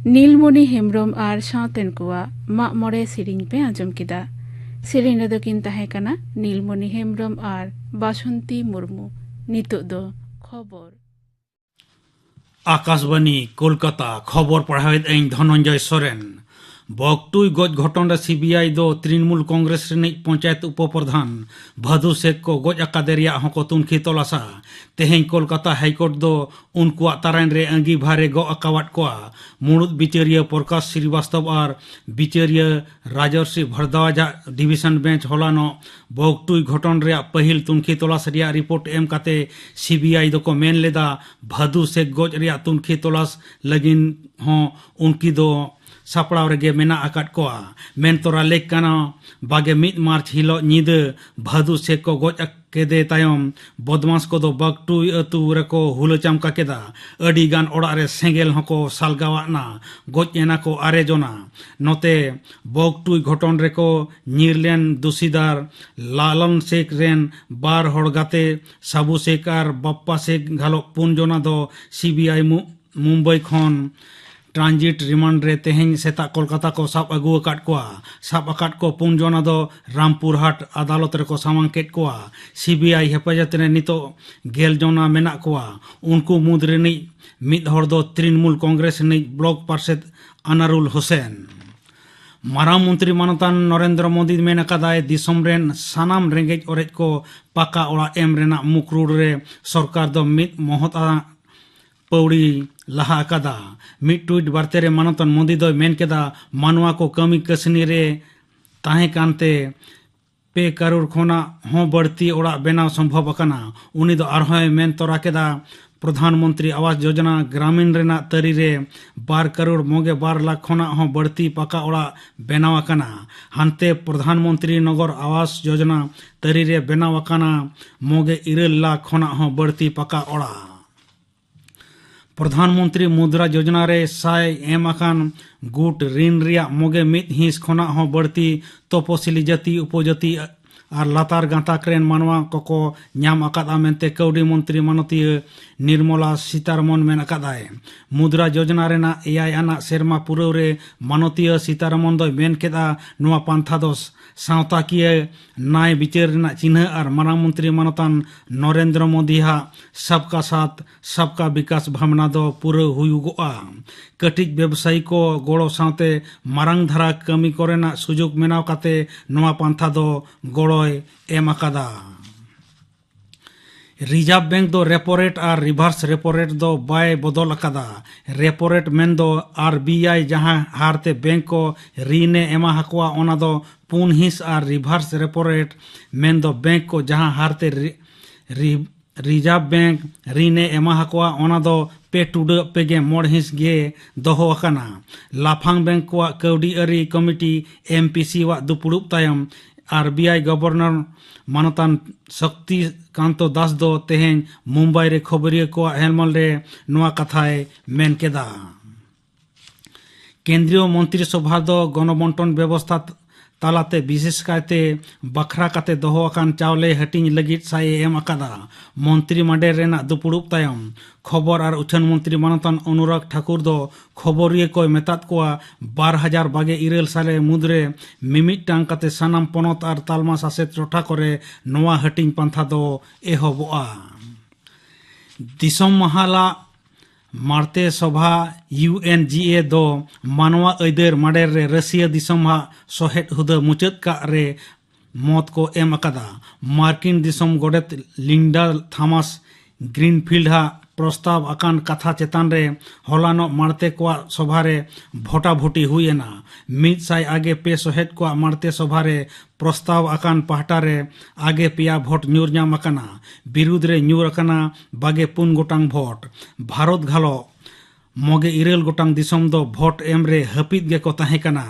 नीलमणि हेम्ब्रम और सावतेन कोआ माग मोरे सेरिंग पे आंजम किदा। सेरिंग रेदो किन ताहे कना नीलमणि हेम्ब्रम और बासंती मुर्मू। नितो दो खबर आकाशवाणी कोलकाता खबर पढ़ावेद ऐन धनंजय सोरेन। बगटुई गज घटन सीबीआई दो तृणमूल कांग्रेस पंचायत उपप्रधान भादु शेख को गज अकादेरिया हको तुनखी तलासा तेहें कोलकाता हाईकोर्ट दो उनकुआ तारान रे अंगी भारे गो अकावाट कोआ मुणुद बिचारिया प्रकाश श्रीवास्तव और बिचारिया राजर्षि भरद्वाज डिविशन बेंच होलानो बगटुई घटन रे पहिल तुनखी तलाश रिया रिपोर्ट एम काते सीबीआई दो को मेन लेदा भादु शेख गज रिया तुनखी तलाश लगिन हो उनकी दो सापड़ाव रेगे मेना आकाट कोआ मेन तोरा लेक काना बागे मिद मार्च हिलो नीद भादु शेख को गज केदे तायम बदमाश को दो बगटुई अतु रेको हुल चमका केदा अडी गान ओड़ा रे सेंगेल हको सालगावाना गज एना को आरे जोना नोते बगटुई घटन रेको नीरलेन दुसीदार लालन शेख रेन बार होड़ गाते साबु शेख और बप्पा शेख घालो पुन जोना दो सीबीआई मुंबई खन ट्रांजिट रिमांड रे तेहें सेता कोलकाता को साब अगु अकाट कोआ साब अकाट को पुन जोना दो रामपुर हाट अदालत रे को सामांग केट कोआ सीबीआई हेफाजत रे नितो गेल जोना मेना कोआ उनको मुद रे नि मिद हर दो तृणमूल कांग्रेस नि ब्लॉक पार्षद अनारुल हुसैन माराम मंत्री मानतान नरेंद्र मोदी मेन अकादाय दिसम रेन सानाम रेंगेज ओरेज को पाका ओड़ा एम रेना मुकरुड़ रे सरकार दो मिद महता पौड़ी लहा अकादा मिड ट्वीट बार्ते रे मानतन मोदी दो मेन केदा मानवा को कमी कसनी रे ताहे कानते 2 करोड़ खोना हो बढ़ती ओड़ा बेनाव संभव अकना उनी दो आरहोय मेन तोरा केदा प्रधानमंत्री आवास योजना ग्रामीण रेना तरी रे 12 करोड़ मोगे 12 लाख खोना हो बढ़ती पका ओड़ा बेनाव अकना हानते प्रधानमंत्री नगर आवास योजना तरी रे बेनाव अकना मोगे 9 लाख खोना हो बढ़ती पका ओड़ा प्रधानमंत्री मुद्रा योजना रे साय एम आकान गुट ऋण रिया मोगे मिद हिंस खोना हो बढ़ती तपसिली जाति उपजाति ar latar gatak ren manwa koko nyam akad amente kaudi menteri manotia Nirmala Sitaramon men akadai. Mudra Yojana rena AI anak serma purau re manotia Sitaramon doi men keda noa pantha dos सावताकीय न्याय विचार चिन्ह और मारांग मंत्री मानतान नरेंद्र मोदी हा सबका साथ सबका विकास भावना दो पूरा हुयुगोआ कटिक व्यवसायी को गोड़ो सावते मारांग धारा कमी कोरेना सुजोग मेनाव काते नोआ पांथा दो गोड़ोय एम आकादा। रिजर्व बैंक दो रेपो रेट और रिवर्स रेपो रेट दो बाय बदल अकादा। रेपो रेट मेन दो आरबीआई जहां हारते बैंक को ऋणे एमा हकवा ओना दो 4 हिस और रिवर्स रेपो रेट मेन दो बैंक को जहां हारते रिजर्व बैंक ऋणे एमा हकवा ओना दो पे टुडे पेगे 4 हिस गे दोहो अकाना। लाफांग बैंक को कौडी अरी कमिटी एमपीसी वा दुपुड़ुप तायम आरबीआई गवर्नर मानतान शक्ति कांतो दास दो तेहें मुंबई रे खबरिया को हेलमल रे नोआ कथाए मेन केदा। केंद्रीय मंत्री सभा दो गणबंटन व्यवस्था तालाते विशेष कायते बखरा काते दोहो अकान चावले हटिंग लगित साये एम अकादा। मंत्री मंडल रेना दुपुड़ुप तायम खबर और उछन मंत्री मानतान अनुराग ठाकुर दो खबरिया को मेतात कोआ 2022 साले मुद्रे मिमिट टांग काते सानाम पनत और तालमा सासेत टोठा करे नोआ हटिंग पंथा दो एहबोआ। दिसम महाला मारते सभा UNGA दो मानवा ऐदर माडेर रे रसिया दिसम हा सोहेट हुदा मुचत का रे मौत को एम अकादा। मार्किन दिसम गोडेत लिंडा थॉमस ग्रीनफील्ड हा प्रस्ताव अकान कथा चेतान रे होलानो मारते को सभा रे भोटा भोटी हुईना। 100 आगे पे सोहेट को मारते सभा रे प्रस्ताव अकान पहटा रे आगे पिया भोट न्यूर नाम अकाना। विरुद्ध रे न्यूर अकाना बागे 4 गोटांग भोट। भारत घालो मोगे 9 गोटांग दिसम दो भोट एम रे हपिद गे को ताहे कना।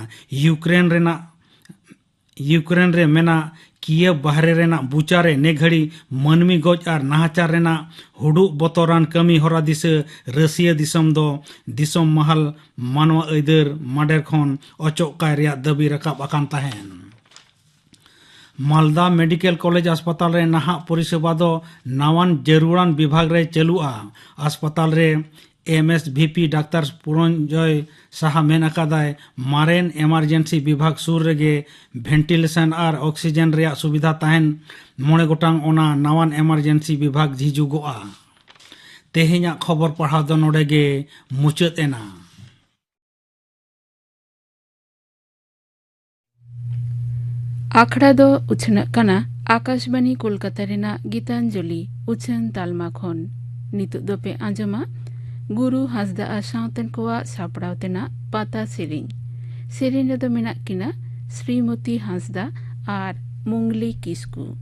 यूक्रेन रे मेना किए बाहरे रेना बुचारे ने घड़ी मनमी गज और नाहचार रेना हुडू बतोरान कमी होरा दिसे रसिया दिसम दो दिसम महल मानवा ऐदर माडेर खन अचोक काय रिया दबी रकाब अकान ताहेन। मालदा मेडिकल कॉलेज अस्पताल रे नाहा परिसेवा दो नावान जरूरान विभाग रे चलुआ। अस्पताल रे MSVP डाक्टर पुरंजय साहा मेन अकादाय मारेन एमरजेंसी विभाग सुर रेगे वेंटिलेशन और ऑक्सीजन रे सुविधा ताहेन 9 गोटांग ओना नावान एमरजेंसी विभाग झिजुगोआ। तेहेኛ खबर पढ़ा दो नोडेगे मुचत एना। आखड़ा दो उछन कना आकाशवाणी कोलकाता रेना गीतांजलि उछन तालमा खन नितु दो पे आंजमा गुरु हासदा सावतन कोआ सापड़ाव तेना पाता सेरिंग रेदो मेनाक किना श्रीमती हासदा और मुंगली किस्कू।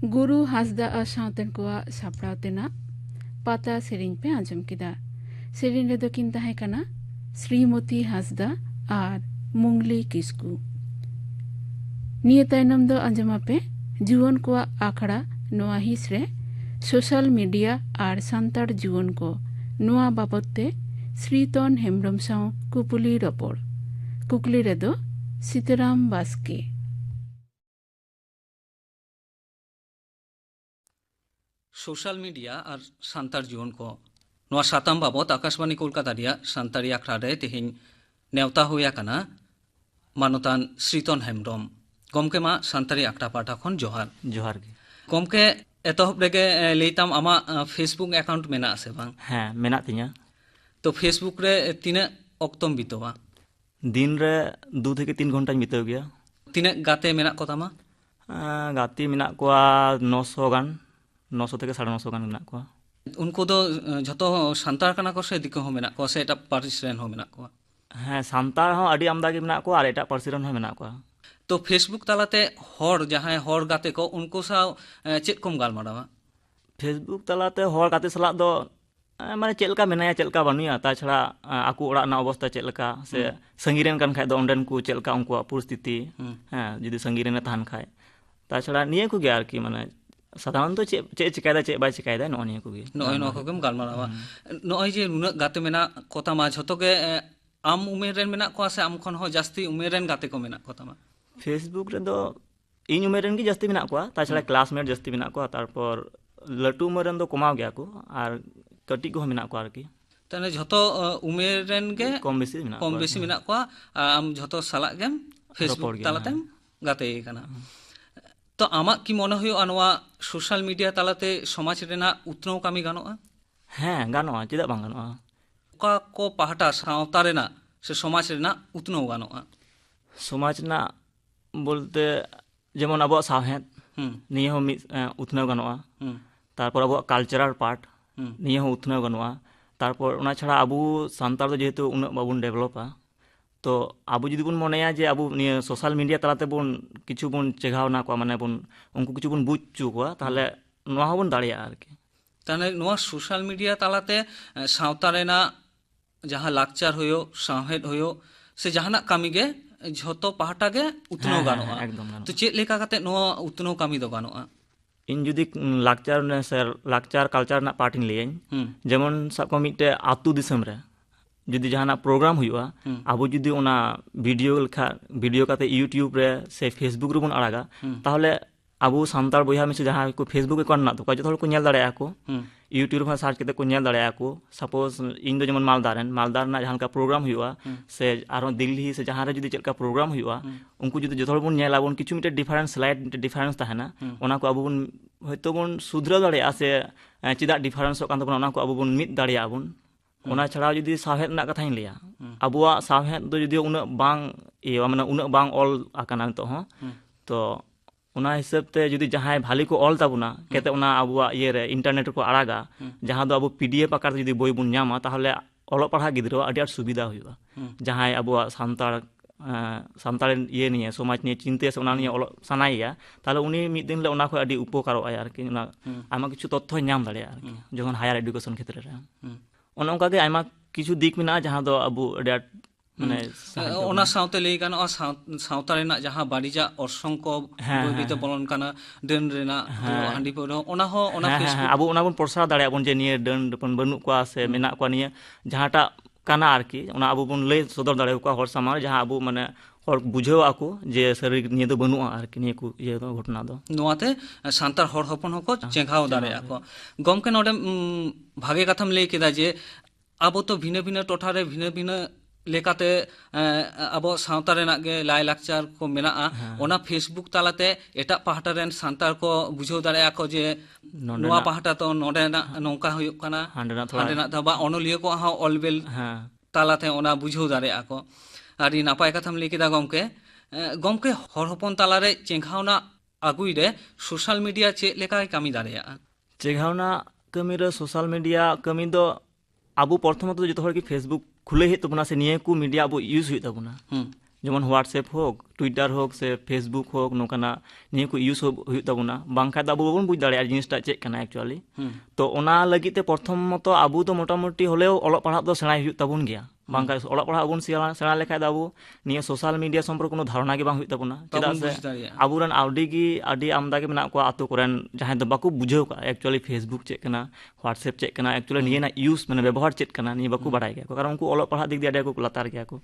गुरु हांसदा और सावतेन कोआ सापड़ाव तेना पाता सेरिंग पे आंजम किदा। सेरिंग रेदो किन ताहे कना श्रीमती हांसदा और मुंगली किस्कू। निये तायनम दो आंजमा पे जुवन कोआ आखड़ा नोआ हिस रे सोशल मीडिया और सांतार जुवन को नोआ बाबते श्रीतन हेम्ब्रम साव कुपुली रपोड़ कुकली रेदो सीताराम बास्के। सोशल मीडिया और सान्तार जीवन को नोआ साताम बाबत आकाशवाणी कोलकाता रिया सान्तारी आखड़ा रे तेहेñ नेवता हुया कना मानतान श्रीतन हेम्ब्रम गमके मा सान्तारी आखड़ा पाठा खन जोहार जोहार गे गमके एतहब रेगे लैताम आमा फेसबुक अकाउंट मेना आसे बांग हाँ मेना तिña तो फेसबुक रे तिने अक्तम बितोवा दिन रे 2 থেকে 3 घंटा बिताव गया तिने गाते मेना को तामा गाती मेना कोआ 900 गान 900 থেকে 950 गान मेना कोआ उनको दो झतो सान्तार कना को से दिको हो मेना को से एटा पार्टिस रेन हो मेना को हाँ सान्तार हो अडी आमदा गे मेना कोआ और एटा पार्सी रेन हो मेना कोआ तो फेसबुक तालाते हर जहां हर गाते को उनको साव चेक कम गालमारावा फेसबुक तालाते हर गाते सला दो माने चेलका मेनाया चेलका बनुया ताछड़ा आकु ओड़ा ना अवस्था चेलका से संगीरेन कान खाय दो ओंडन को चेलका उनको परिस्थिति हाँ जुदी संगीरेन ताहन खाय ताछड़ा निये को गे आरकी माने साधारण तो चे चिकायदा चे बाय चिकायदा नो निये को गे नो कोगम गालमारावा नोय जे नुना गाते मेना कोता मा झतो गे आम उमेर रेन मेना को से आम खन हो जास्ती उमेर रेन गाते को मेना कोता मा फेसबुक रे दो इन उमेर रेन गी जास्ती मेना को ताछड़ा क्लासमेट जास्ती मेना को तारपर लटू उमेर रेन दो कमाव गया को आर कटी को मेना को आरकी तने झतो उमेर रेन गे कम बेसी मेना को आम झतो साला गेम फेसबुक तालातेम गाते कना तो आमा की मने हुयो अनवा सोशल मीडिया तालाते समाज रेना उतनव कामी गानोआ हाँ गानोआ चेदा बांग गानोआ का को पाहटा सावता रेना से समाज रेना उतनव गानोआ समाज ना बोलते जेमन अब साहेद निये हो उतनव गानोआ तारपर अब कल्चरल पार्ट निये हो उतनव गानोआ तारपर उना छाड़ा अबु सान्तार दो जेहेतु उना बाबुन डेवलपा तो आबू जुदी बन मनेया जे आबू निये सोशल मीडिया तालाते बन किछु बन चेघावना को माने बन उनको किछु बन बुझ चु को ताहले नोआ होबन दाड़िया आरकी ताने नोआ सोशल मीडिया तालाते सावता रेना जहां लाकचार होयो साहेद होयो से जहाना कामी गे झतो पाहटा गे उतनो गानोआ तो चेक लेका काते नोआ उतनो कामी दो गानोआ इन जुदी लाकचार कल्चर ना पार्ट इन लेयन जेमन सब को मिटे आतु दिसम रे जुदी जहाना प्रोग्राम हुआ आबो जुदी ओना वीडियो काते यूट्यूब रे से फेसबुक रे बन आड़ागा ताहले आबो सान्तार बयहा मिसे जहां को फेसबुक अकाउंट ना तो जतो हर को नेल दाड़े को यूट्यूब में सर्च करते को नेल दाड़े को सपोज इन दो जेमन मालदार ना जहां का प्रोग्राम हुआ से आरो दिल्ली से जहां रे जुदी चेलका प्रोग्राम हुआ उनको जुदी जतो हर बन नेला बन किछु मिटे डिफरेंस स्लाइड डिफरेंस ताहना ओना को आबो बन होयतो बन सुधरा दाड़े से चिदा डिफरेंस कान तो ओना को आबो बन मिद दाड़े आबन ओना छाड़ा जुदी साहेद ना कथाई लिया अबुआ साहेद दो जुदी उना बांग माने उना बांग ऑल आकाना तो हो तो ओना हिसाब ते जुदी जहां भाली को ऑल ताबुना केते ओना अबुआ ये रे इंटरनेट को आड़ागा जहां दो अबु पीडीएफ आकार जुदी बोई बुन न्यामा ताहले ऑल पढ़ा गिद्रो आडी आर सुविधा हुआ जहां अबुआ सान्तार ये निये समाज निये चिंते से ओना निये ऑल सनाइया ताहले उनी मिद दिन ले ओना को आडी उपकारो आय आरकी ओना आमा किछु तथ्य न्याम दाड़े आरकी जखन हायर एजुकेशन क्षेत्र रे ओनका गे आयमा किछु दिक मेना जहां दो अबु अडी माने ओना सावते लई गानोआ सावता रेना जहां बाड़ीजा अर्संग को बोइते बोलन काना डेन रेना हांडी परो ओना हो ओना फेसबुक अबु ओना बन प्रसार दाड़े बन जे निये डेन बन बनु को से मेना को निये जहांटा काना आरकी ओना अबु बन लई सदर दाड़े को हर सामान जहां अबु माने और बुझाव आको जे शरीर निये दो बनुआ आरकी निये को ये दो घटना दो नोआते सान्तार हर हपन हको चेघाव दाड़े आको गमके नोडे भागे कथाम लई केदा जे आबो तो भिन्न भिन्न टोठारे भिन्न भिन्न लेकाते अब सावता रेना गे लाई लाकचार को मेना ओना फेसबुक तालाते एटा पाहटा रेन सान्तार को बुझाव दाड़े आको जे नोआ पाहटा तो नोडे ना नोंका हुयुक काना हांडेना दबा ओनलियो को हा ऑलबेल तालाते ओना बुझाव दाड़े आको आदि नापाय कथाम लई केदा गमके हर हपन तालारे चेघावना आगुई रे सोशल मीडिया चे लेकाय कामी दाड़ेया चेघावना कमी रे सोशल मीडिया कमी दो आबो प्रथमत जो हर की फेसबुक खुले हे तबना से निये को मीडिया अब यूज हुई तबना जेमन व्हाट्सएप होक ट्विटर होक से फेसबुक होक नोकाना निया को यूज हुई तबना बांखा दा बाबन बुझ दाड़े जिनिसटा चेक कना एक्चुअली तो ओना लगी ते प्रथमत आबू तो मोटामुटी होलेও অলপ পড়া তো সেনাই हुई तबन गया बांखा অলপ পড়া बन सेना लेखाय दा आबू निया सोशल मीडिया संपर्क कोनो धारणा गे बांग हुई तबना चेदा से आबुरन आउडी आमदा गे मेना को आतो कोरेन जहां द बाकू बुझाव का एक्चुअली फेसबुक चेक कना व्हाट्सएप चेक कना एक्चुअली निया ना यूज माने व्यवहार चेक कना निया बाकू बाडाय गया कारण उनको অলপ পড়া दिक दिया को लातार गया को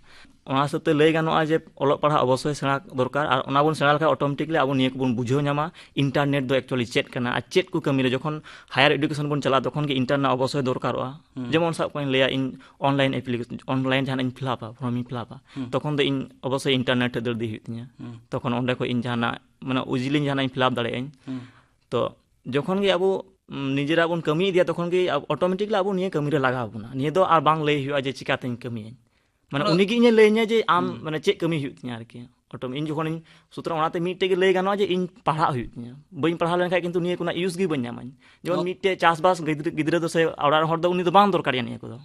ओना सते लय गानोआ जे অলপ পড়া अवश्य सेना दरकार और ओना बन सेना लेखा ऑटोमेटिकली आबो निया को बन बुझाव नामा इंटरनेट दो एक्चुअली चेक कना आ चेक को कमी रे जखन हायर एजुकेशन बन चला तखन के इंटरनेट अवश्य दरकारोआ जेमन सब कोइन लेया इन ऑनलाइन एप्लीकेशन ऑनलाइन जहां इन फिलअप फॉर्म इन फिलअप तखन दो इन अवश्य इंटरनेट दर दी हुतिया तखन ओंडे को इन जहां माने उजिलिन जहां इन फिलअप दाड़े तो जखन गे आबो निजेरा बन कमी दिया तखन गे ऑटोमेटिकली आबो निया कमी रे लागा बुना निया दो आर बांग लय हुआ जे चिकाते कमी माने उनी गे इन लयnya जे आम माने चेक कमी हुतिया आरकी ऑटोम इन जखन इन सूत्र ओनाते मिटे गे लय गानो जे इन पढ़ा हुतिया बइन पढ़ा लेन खाय किंतु निया कोना यूज गे बन नामाኝ जेमन मिटे चासबास गिदरे दो से आउरार हर दो उनी दो बांग दरकार निया को दो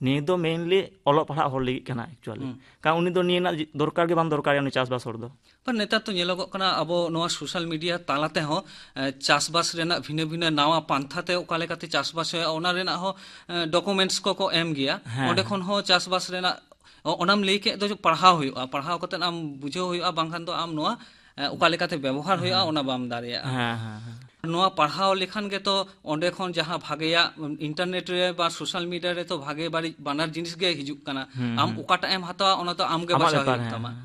निया दो मेनली ऑलो पढ़ा हर लगी कना एक्चुअली का उनी दो निया दरकार गे बांग दरकार उनी चासबास हर दो पर नेता तो नेलोग कना अबो नोआ सोशल मीडिया तालाते हो चासबास रेना भिने भिने नावा पांथाते ओका लेकाते चासबास ओना रेना हो डॉक्यूमेंट्स को एम गया ओंडे खन हो चासबास रेना ओनाम लई के दो पढ़ाव हुआ पढ़ाव कते आम बुझो हुआ बांखान तो आम नोआ ओका लेकाते व्यवहार हुआ ओना बाम दारिया नोआ पढ़ाव लेखान के तो ओंडे खन जहां भागेया इंटरनेट रे बा सोशल मीडिया रे तो भागे बारी बानार जिनिस गे हिजुक कना आम ओकाटा एम हातावा ओना तो आम गे बासा हुई तमा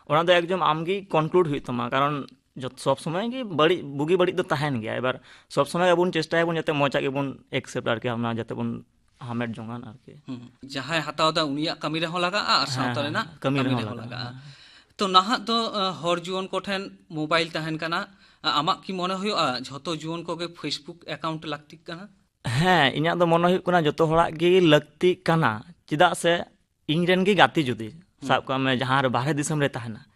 ओना दो एकदम आम गे कंक्लूड हुई तमा कारण जत सब समय गे बड़ी बुगी बड़ी तो तहन गया एबार सब समय अबुन चेष्टा बन जते मजा गे बन एक्सेप्ट आर के हमना जते बन हामेट जोंगान आर के जहां हाताव दा उनिया कमी रे हो लगा आ सावता रे ना कमी रे हो लगा तो नाहा तो हर जुवन को ठेन मोबाइल तहन कना आमा की मने हुआ झतो जुवन को गे फेसबुक अकाउंट लागती कना हाँ इना दो मने हुई कना जतो हड़ा गे लगती कना चिदा से इन रेन गे गाती जुदी साब का मैं जहां बाहर दिसम रे तहना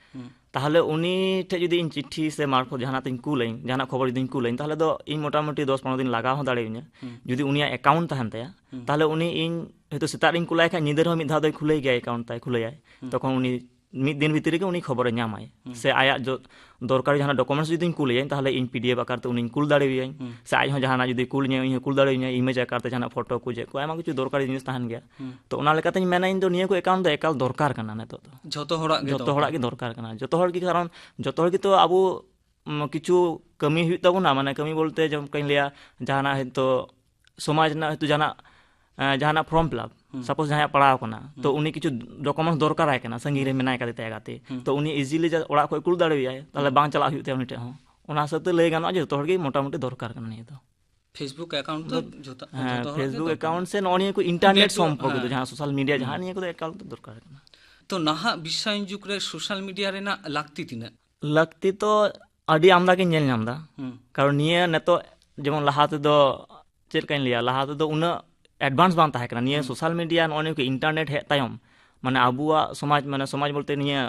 ताहले उनी ठे जुदी इन चिट्ठी से मार्फत जहां तिन कुलाइन जहां खबर जुदी कुलाइन ताहले दो इन मोटामुटी 10-15 दिन लगा हो दाड़ेइnya जुदी उनिया अकाउंट तहन तया ताहले उनी इन हेतु सेता दिन कुलाय खा निदर हो मिद धा दो खुलै गया अकाउंट ताय खुलैय तखन उनी मिद दिन भितर के उनी खबर नामाय से आया जो दरकार जहां डॉक्यूमेंट्स जुदी कुलैय ताहले इन पीडीएफ आकार ते उनी कुल दाड़ेइय से आय हो जहां जुदी कुल इन कुल दाड़ेइय इमेज आकार ते जहां फोटो को जे को आमा कुछ दरकार जिनिस तहन गया तो ओना लेकाते मेना इन दो निया को अकाउंट दो एकाल दरकार कना ने तो झतो हड़ा गे दरकार कना जतो हड़ की कारण जतो हड़ की तो आबो किछु कमी हुई तबना माने कमी बोलते जब कहीं लिया जहां हेतु समाज ना हेतु जहां फॉर्म फिलअप सपोज जहां पढ़ाव कना तो उनी किछु डॉक्यूमेंट्स दरकार आय कना संगी रे मेनाय काते तयगाते तो उनी इजीली ओड़ा को कुल दाड़ेयाय ताले बांग चला हुई ते उनी टे हो ओना सते लय गानो जे जतो हड़ के मोटामुटी दरकार कना नि तो फेसबुक अकाउंट तो जोता फेसबुक अकाउंट से नोनी को इंटरनेट संपर्क तो जहां सोशल मीडिया जहां नि को अकाउंट दरकार कना तो नाहा विश्वाइन जुग रे सोशल मीडिया रेना लागती तिना लगती तो अडी आमदा के नेल नामदा कारण निया नेतो जेमन लहाते दो चेल काइन लिया लहाते दो उना एडवांस बांग ताहे कना निया सोशल मीडिया नोनी को इंटरनेट हे तायम माने आबुआ समाज बोलते निया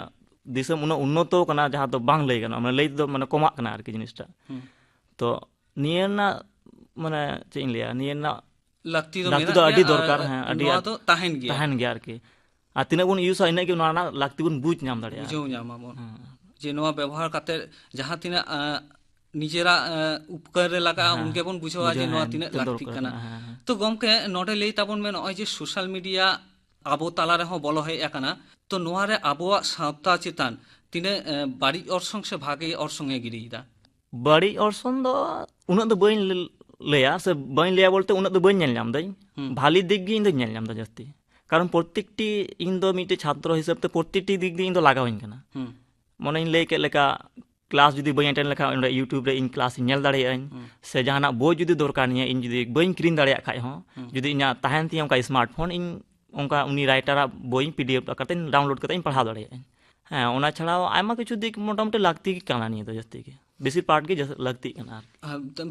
दिसम उना उन्नतो कना जहां तो बांग लय कना माने लय दो माने कमा कना आर के जिनिसटा तो निया ना माने चेन लिया निया ना लगती तो अडी दरकार है अडी तो तहन गया आर के आ तिना बन यूज इना के ना लगती बन बुझ नाम दाड़िया बुझो नामा बन जे नोआ व्यवहार काते जहां तिना निजेरा उपकार रे लगा उनके बन बुझवा जे नोआ तिना लागती कना तो गमके नोडे लई ताबन में नय जे सोशल मीडिया आबो ताला रे हो बोलो हे एकना तो नोआ रे आबोआ सावता चितान तिने बाड़ी अरसंग से भागे अरसंग ए गिरिदा बाड़ी अरसंग दो उना दो बइन लेया से बइन लेया बोलते उना दो बइन नेल नाम दई भाली दिग गे इन दो नेल नाम दा जस्ती कारण प्रत्येकटी इन दो मिटे छात्र हिसाब ते प्रत्येकटी दिग दी इन दो लागावइन कना मने इन लय के लेका क्लास जुदी बइन अटेंड लेखा यूट्यूब रे इन क्लास नेल दाड़ेयाइन से जहाना बोय जुदी दरकार निया इन जुदी बइन क्रीन दाड़ेया खाय हो जुदी इना तहन ती उनका स्मार्टफोन इन उनका उनी राइटरा बोय पीडीएफ करते डाउनलोड करते इन पढ़ा दाड़ेयाइन हां ओना छड़ा आयमा किछु दिक मोटामोटी लागती की काना निया तो जस्ती के बेसी पार्ट के लगती कना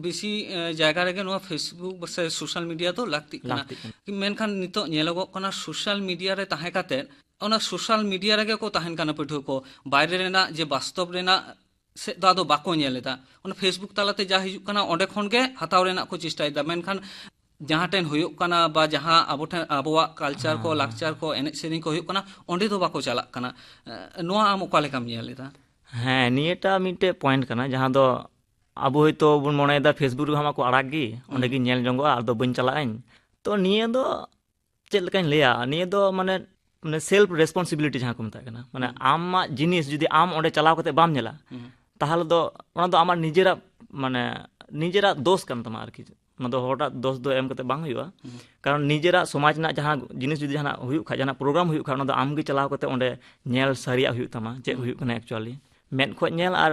बेसी जायगा रे नो फेसबुक से सोशल मीडिया तो लगती कना कि मेनखान नितो नेलगो कना सोशल मीडिया रे ताहे काते ओना सोशल मीडिया रे को ताहेन कना पठो को बाहर रेना जे वास्तव रेना से दादो बाको नेलेता ओना फेसबुक तालाते जा हिजु कना ओंडे खन गे हताव रेना को चेष्टायदा मेनखान जहाँ टेन हुयुक कना बा जहाँ आबो ठेन आबोवा कल्चर को लाक्चर को एने सेरिंग को हुयुक कना ओंडे दो बाको चालाक कना नोआ आम ओका लेकाम ᱧᱮᱞ ᱮᱫᱟ? ᱦᱮᱸ ᱱᱤᱭᱟᱹᱴᱟ ᱢᱤᱫᱴᱮᱡ ᱯᱚᱭᱮंᱴ ᱠᱟᱱᱟ ᱡᱟᱦᱟᱸ ᱫᱚ ᱟᱵᱚ ᱦᱚᱭᱛᱳ ᱵᱚᱱ ᱢᱚᱱᱮᱭᱮᱫᱟ ᱯᱷᱮᱥᱵᱩᱠ ᱨᱮᱦᱚᱸ ᱢᱟᱠᱚ ᱟᱲᱟᱜ ᱜᱮ ᱚᱸᱰᱮ ᱜᱮ ᱧᱮᱞ ᱡᱚᱝᱚᱜᱼᱟ ᱟᱫᱚ ᱵᱟᱹᱧ ᱪᱟᱞᱟᱜᱼᱟᱹᱧ ᱛᱚ ᱱᱤᱭᱟᱹ ᱫᱚ ᱪᱮᱫ ᱞᱮᱠᱟᱧ ᱞᱟᱹᱭᱟ ᱱᱤᱭᱟᱹ ᱫᱚ ᱢᱟᱱᱮ ᱥᱮᱞᱯ ᱨᱮᱥᱯᱚᱱᱥᱤᱵᱤᱞᱤᱴᱤ ᱡᱟᱦᱟᱸ ᱠᱚ ᱢᱮᱛᱟᱜ ᱠᱟᱱᱟ ᱢᱟᱱᱮ ᱟᱢᱟᱜ ᱡᱤᱱᱤᱥ ᱡᱩᱫᱤ ᱟᱢ ᱚᱸᱰᱮ ᱪᱟᱞᱟᱣ ᱠᱟᱛᱮ ᱵᱟᱢ ᱧᱮᱞᱟ ᱛᱟᱦᱚᱞᱮ ᱫᱚ ᱚᱱᱟ ᱫᱚ ᱟᱢᱟᱜ ᱱᱤᱡᱮᱨᱟᱜ ᱫᱳᱥ ᱠᱟᱱ ᱛᱟᱢᱟ ᱟᱨᱠᱤ ᱚᱱᱟ ᱫᱚ ᱦᱚᱲᱟᱜ ᱫᱳᱥ ᱫᱚ ᱮᱢ ᱠᱟᱛᱮ ᱵᱟᱝ ᱦᱩᱭᱩᱜᱼᱟ ᱠᱟᱨᱚᱱ ᱱᱤᱡᱮᱨᱟᱜ ᱥᱚᱢᱟᱡᱽ ᱨᱮᱱᱟᱜ ᱡᱟᱦᱟᱸ ᱡᱤᱱᱤᱥ ᱡᱩᱫᱤ ᱡᱟᱦᱟᱱᱟᱜ ᱦᱩᱭᱩᱜ ᱠᱷᱟᱡ ᱡᱟᱦᱟᱱᱟᱜ ᱯᱨᱳᱜᱨᱟᱢ ᱦᱩᱭᱩᱜ ᱠᱷᱟᱡ ᱚᱱᱟ ᱫᱚ ᱟᱢᱜᱮ ᱪᱟᱞᱟᱣ ᱠᱟᱛᱮ ᱚᱸᱰᱮ ᱧᱮᱞ ᱥᱟᱹᱨᱤᱭᱟᱜ ᱦᱩᱭᱩᱜ ᱛᱟᱢᱟ ᱪᱮᱫ ᱦᱩᱭᱩᱜ ᱠᱟᱱᱟ ᱮᱠᱪᱩᱭᱟᱞᱤ ᱢᱮᱫ ᱠᱷᱚᱡ ᱧᱮᱞ ᱟᱨ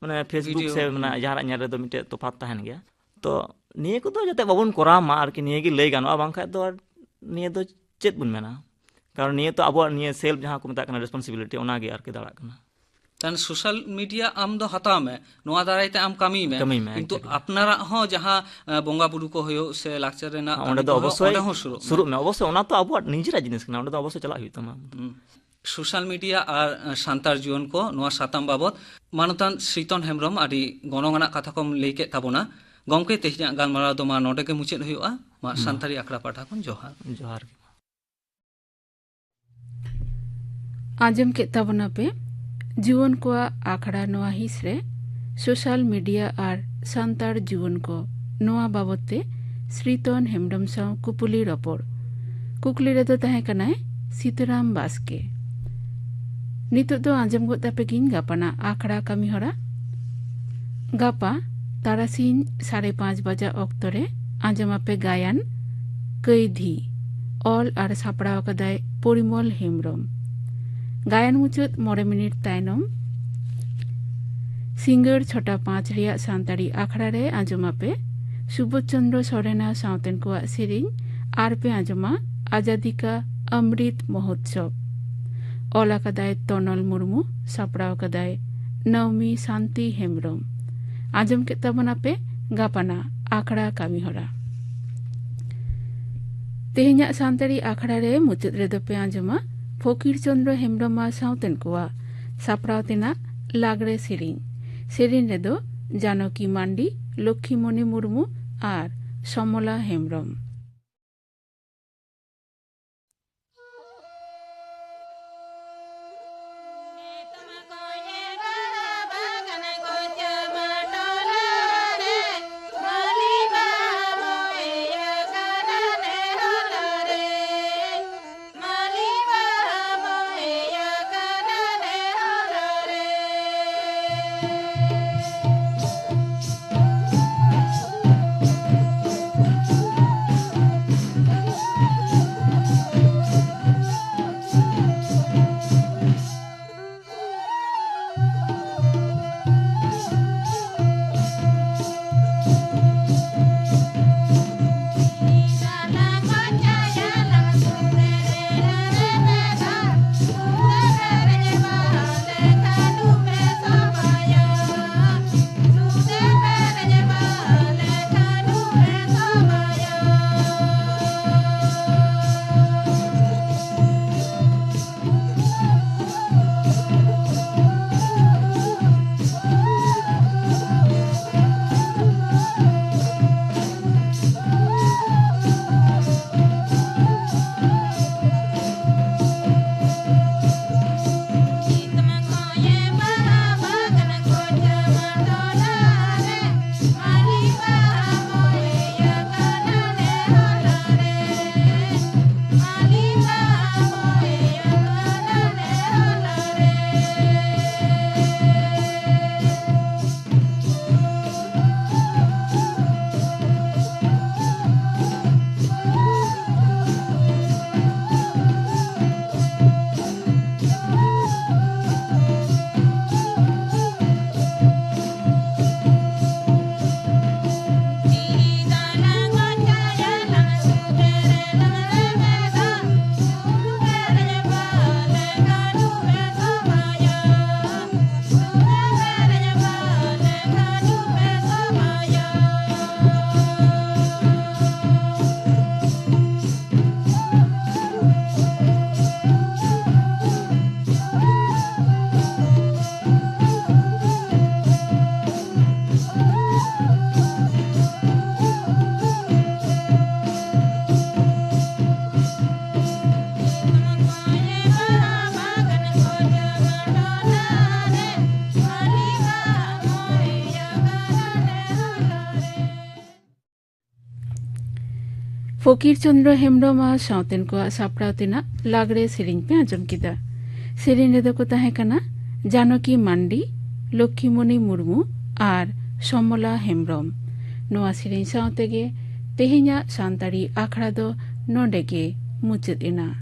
ᱢᱟᱱᱮ ᱯᱷᱮᱥᱵᱩक से ᱢᱟᱱᱮ ᱡᱟᱦᱟᱱᱟᱜ ᱧᱮᱞ ᱨᱮᱫᱚ ᱢᱤᱫᱴᱮᱡ ᱛᱚᱯᱷᱟᱛ ᱛᱟᱦᱮᱱ ᱜᱮᱭᱟ ᱛᱚ ᱱᱤᱭᱟᱹ ᱠᱚᱫᱚ ᱡᱟᱛᱮ ᱵᱟᱵᱚᱱ ᱠᱚᱨᱟᱣ ᱢᱟ ᱟᱨᱠᱤ ᱱᱤᱭᱟᱹ ᱜᱮ ᱞᱟᱹᱭ ᱜᱟᱱᱚᱜᱼᱟ ᱵᱟᱝᱠᱷᱟᱡ ᱫᱚ ᱱᱤᱭᱟᱹ ᱫᱚ ᱪᱮᱫ ᱵᱚᱱ ᱢᱮᱱᱟ ᱠᱟᱨᱚᱱ ᱱᱤᱭᱟᱹ ᱛᱚ ᱟᱵᱚᱣᱟᱜ ᱱᱤᱭᱟᱹ ᱥᱮᱞᱯ ᱡᱟᱦᱟᱸ ᱠᱚ ᱢᱮᱛᱟᱜ ᱠᱟᱱᱟ ᱨᱮᱥᱯᱚᱱᱥᱤᱵᱤᱞᱤᱴᱤ ᱚᱱᱟᱜᱮ ᱟᱨᱠि ᱫᱟᱲᱟᱜ ᱠᱟᱱᱟ तान सोशल मीडिया आम दो हताव में नोआ दाराय ते आम कमी में किंतु अपनारा हो जहां बोंगा बुडू को होयो से लाक्चर रेना ओंडे दो अवश्य शुरू में अवश्य ओना तो आबुआत निजेरा जिनिस कना ओंडे दो अवश्य चला हुई तमा सोशल मीडिया और सान्तार जीवन को नोआ साताम बाबत मानतान श्रीतन हेम्ब्रम आदि गणंगाना कथा को लैके ताबोना गमके तेहिया गालमारा दो मा नोडे के मुचेद हुयुआ मा सान्तारी आखड़ा पाठा कोन जोहार जोहार आजम के ताबोना पे जीवन को आखड़ा नोआ हिस रे सोशल मीडिया और सान्तार जीवन को नोआ बाबते श्रीतन हेम्ब्रम साव कुपुली रपोड़ कुकली रे दो तहे कनाय सीताराम बास्के नितो दो आजम गो तापे गिन गापाना आखड़ा कमी हरा गापा तारासिन 5:30 बजा अक्तरे आजम आपे गायन कैधी ऑल और सापड़ा कदाय परिमल हेम्ब्रम गायन मुचाद 9 मिनिट तायनम सिंगर 6:05 रिया सान्ताड़ी आखड़ा रे आजम आपे सुबोध चंद्र सोरेना सावतेन को सेरिंग आर पे आजमा आजादी का अमृत महोत्सव ओला कदाय तनल मुर्मू सापड़ा कदाय नवमी शांति हेम्ब्रम आजम के तबना पे गापाना आखड़ा कामी हरा तेहिया सान्ताड़ी आखड़ा रे मुचाद रे दो पे आजमा फकीर चंद्र हेम्ब्रमा सावतेन को सापड़ा तेना लागरे सेरिंग रे दो जानकी मांडी लक्ष्मीमणि मुर्मू और समला हेम्ब्रम फकीर चंद्र हेम्ब्रम और सावतेन को सापड़ाव तेना लागड़े सेरिंग पे आंजम किदा। सेरिंग रेदो को ताहेकाना जानकी मांडी, लक्ष्मीमणि मुर्मू और समला हेम्ब्रम। नोआ सेरिंग सावतेगे तेहेन्या सान्ताड़ी आखड़ा दो नोडेगे मुचाद एना।